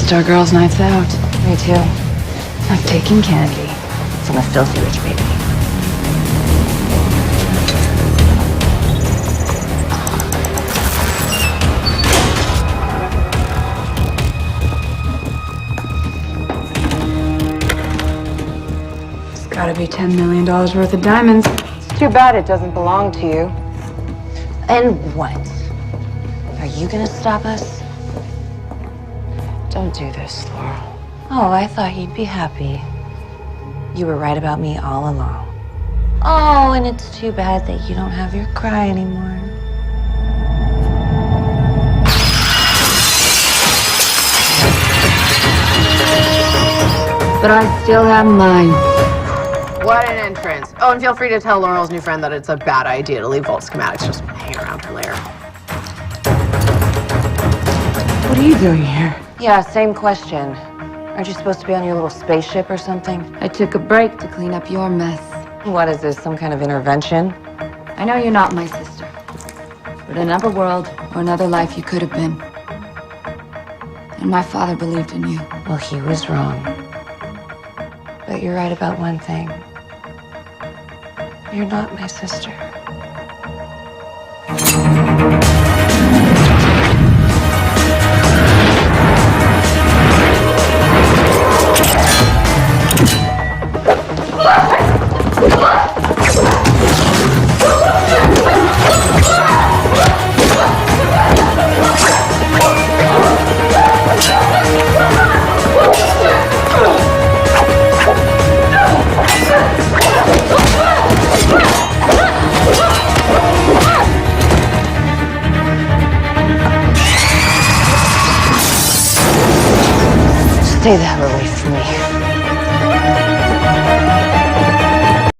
missed our girls' nights out. Me too. Like taking candy From a filthy rich baby. It's gotta be $10 million worth of diamonds. It's too bad it doesn't belong to you. And what? Are you gonna stop us? Don't do this, Laurel. Oh, I thought you'd be happy. You were right about me all along. Oh, and it's too bad that you don't have your cry anymore. But I still have mine. What an entrance. Oh, and feel free to tell Laurel's new friend that it's a bad idea to leave vault schematics just hanging around her lair. What are you doing here? Yeah, same question. Aren't you supposed to be on your little spaceship or something? I took a break to clean up your mess. What is this, some kind of intervention? I know you're not my sister. But in another world or another life, you could have been. And my father believed in you. Well, he was wrong. But you're right about one thing. You're not my sister. Stay the hell away from me.